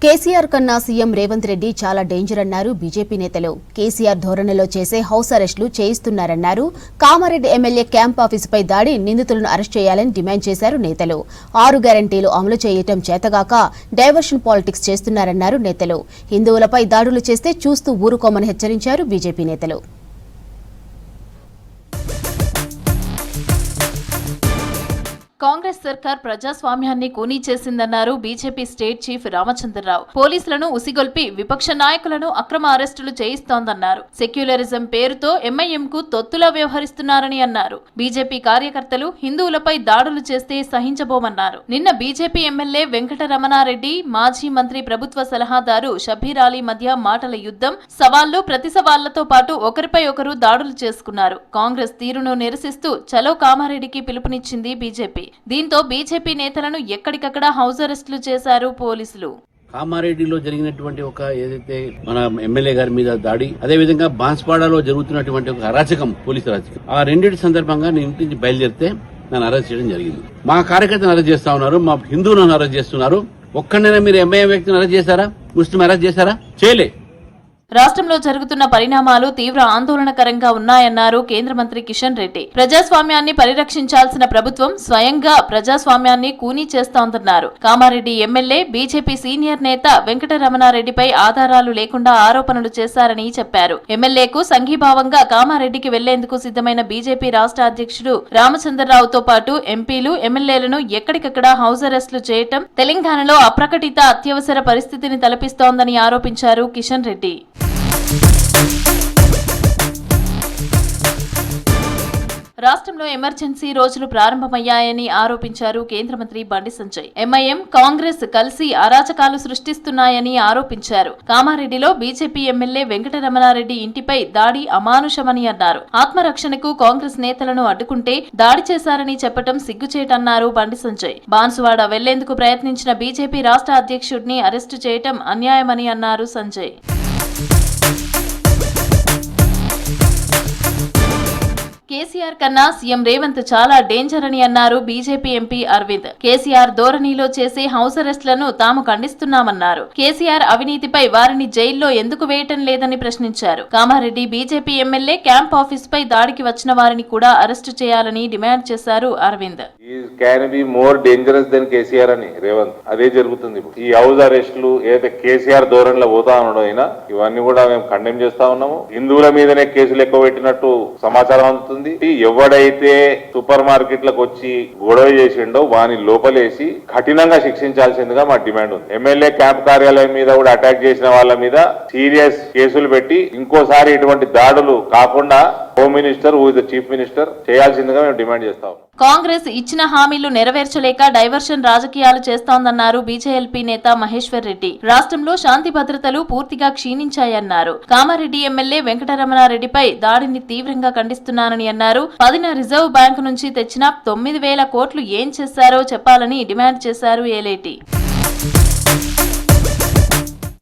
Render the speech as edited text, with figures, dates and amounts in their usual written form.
కేసీఆర్ కన్నా సీఎం రేవంత్ రెడ్డి చాలా డేంజర్ అన్నారు బీజేపీ నేతలు. కేసీఆర్ ధోరణిలో చేసే హౌస్ అరెస్టులు చేయిస్తున్నారన్నారు. కామారెడ్డి ఎమ్మెల్యే క్యాంప్ ఆఫీసుపై దాడి, నిందితులను అరెస్ట్ చేయాలని డిమాండ్ చేశారు నేతలు. 6 గ్యారంటీలు అమలు చేయటం చేతగాక డైవర్షన్ పాలిటిక్స్ చేస్తున్నారన్నారు నేతలు. హిందువులపై దాడులు చేస్తే చూస్తూ ఊరుకోమని హెచ్చరించారు బీజేపీ నేతలు. కాంగ్రెస్ సర్కార్ ప్రజాస్వామ్యాన్ని కూనీ చేసిందన్నారు బీజేపీ స్టేట్ చీఫ్ రామచంద్రరావు. పోలీసులను ఉసిగొల్పి విపక్ష నాయకులను అక్రమ అరెస్టులు చేయిస్తోందన్నారు. సెక్యులరిజం పేరుతో ఎంఐఎంకు తొత్తులా వ్యవహరిస్తున్నారని అన్నారు. బీజేపీ కార్యకర్తలు హిందువులపై దాడులు చేస్తే సహించబోమన్నారు. నిన్న బీజేపీ ఎమ్మెల్యే వెంకటరమణారెడ్డి, మాజీ మంత్రి ప్రభుత్వ సలహాదారు షబ్బీర్ అలీ మధ్య మాటల యుద్ధం, సవాళ్లు ప్రతి సవాళ్లతో పాటు ఒకరిపై ఒకరు దాడులు చేసుకున్నారు. కాంగ్రెస్ తీరును నిరసిస్తూ చలో కామారెడ్డికి పిలుపునిచ్చింది బీజేపీ. దీంతో బీజేపీ నేతలను ఎక్కడికక్కడ హౌస్ అరెస్టులు చేశారు పోలీసులు. కామారెడ్డిలో జరిగినటువంటి ఒక ఏదైతే మన ఎమ్మెల్యే గారి మీద దాడి, అదే విధంగా బాన్స్వాడలో జరుగుతున్నటువంటి ఒక అరాచకం, పోలీసు అరాచకం, ఆ రెండింటి సందర్భంగా నేను ఇంటి నుంచి బయలుదేరితే నన్ను అరెస్ట్ చేయడం జరిగింది. మా కార్యకర్తను అరెస్ట్ చేస్తా ఉన్నారు, మా హిందువులను అరెస్ట్ చేస్తున్నారు. ఒక్కడైనా మీరు ఎంఐఎం వ్యక్తిని అరెస్ట్ చేశారా? ముస్లిం అరెస్ట్ చేశారా? చేయలే. రాష్ట్రంలో జరుగుతున్న పరిణామాలు తీవ్ర ఆందోళనకరంగా ఉన్నాయన్నారు కేంద్ర మంత్రి కిషన్ రెడ్డి. ప్రజాస్వామ్యాన్ని పరిరక్షించాల్సిన ప్రభుత్వం స్వయంగా ప్రజాస్వామ్యాన్ని కూనీ చేస్తోందన్నారు. కామారెడ్డి ఎమ్మెల్యే బీజేపీ సీనియర్ నేత వెంకటరమణారెడ్డిపై ఆధారాలు లేకుండా ఆరోపణలు చేశారని చెప్పారు. ఎమ్మెల్యేకు సంఘీభావంగా కామారెడ్డికి వెళ్లేందుకు సిద్ధమైన బీజేపీ రాష్ట్ర అధ్యక్షుడు రామచంద్రరావుతో పాటు ఎంపీలు, ఎమ్మెల్యేలను ఎక్కడికక్కడ హౌస్ అరెస్టులు చేయటం తెలంగాణలో అప్రకటిత అత్యవసర పరిస్థితిని తలపిస్తోందని ఆరోపించారు కిషన్ రెడ్డి. రాష్ట్రంలో ఎమర్జెన్సీ రోజులు ప్రారంభమయ్యాయని ఆరోపించారు కేంద్ర మంత్రి బండి సంజయ్. ఎంఐఎం, కాంగ్రెస్ కలిసి అరాచకాలు సృష్టిస్తున్నాయని ఆరోపించారు. కామారెడ్డిలో బీజేపీ ఎమ్మెల్యే వెంకటరమణారెడ్డి ఇంటిపై దాడి అమానుషమని అన్నారు. ఆత్మరక్షణకు కాంగ్రెస్ నేతలను అడ్డుకుంటే దాడి చేశారని చెప్పడం సిగ్గుచేటన్నారు బండి సంజయ్. బాన్సువాడ వెళ్లేందుకు ప్రయత్నించిన బీజేపీ రాష్ట్ర అధ్యక్షుడిని అరెస్టు చేయటం అన్యాయమని అన్నారు సంజయ్. కేసీఆర్ కన్నా సీఎం రేవంత్ చాలా డేంజర్ అని అన్నారు బీజేపీ ఎంపీ అరవింద్. కేసీఆర్ ధోరణిలో చేసే హౌస్ అరెస్టులను తాము ఖండిస్తున్నామన్నారు. కేసీఆర్ అవినీతిపై వారిని జైల్లో ఎందుకు వేయటం లేదని ప్రశ్నించారు. Kamareddy BJP MLA camp office పై దాడికి వచ్చిన వారిని కూడా అరెస్టు చేయాలని డిమాండ్ చేశారు అరవింద్. అదే జరుగుతుంది. ఈ హౌస్ అరెస్టులు ఏదైతే కేసీఆర్ ధోరణిలో పోతా ఉండడం అయినా ఇవన్నీ కూడా మేము కండెమ్ చేస్తా ఉన్నాము. హిందువుల మీదనే కేసులు ఎక్కువ పెట్టినట్టు సమాచారం అందుతుంది. ఎవడైతే సూపర్ మార్కెట్లకు వచ్చి గొడవ చేసిండో వాని లోపలేసి కఠినంగా శిక్షించాల్సిందిగా మా డిమాండ్ ఉంది. ఎమ్మెల్యే క్యాంప్ కార్యాలయం మీద కూడా అటాక్ చేసిన వాళ్ళ మీద సీరియస్ కేసులు పెట్టి ఇంకోసారి ఇటువంటి దాడులు కాకుండా హోమ్ మినిస్టర్, చీఫ్ మినిస్టర్ చేయాల్సిందిగా మేము డిమాండ్ చేస్తాం. కాంగ్రెస్ ఇచ్చిన హామీలు నెరవేర్చలేక డైవర్షన్ రాజకీయాలు చేస్తోందన్నారు బీజేఎల్పీ నేత మహేశ్వర్ రెడ్డి. రాష్ట్రంలో శాంతి భద్రతలు పూర్తిగా క్షీణించాయన్నారు. కామారెడ్డి ఎమ్మెల్యే వెంకటరమణారెడ్డిపై దాడిని తీవ్రంగా ఖండిస్తున్నానని అన్నారు. 10న రిజర్వ్ బ్యాంకు నుంచి తెచ్చిన 9,000 కోట్లు ఏం చేశారో చెప్పాలని డిమాండ్ చేశారు ఏలేటి.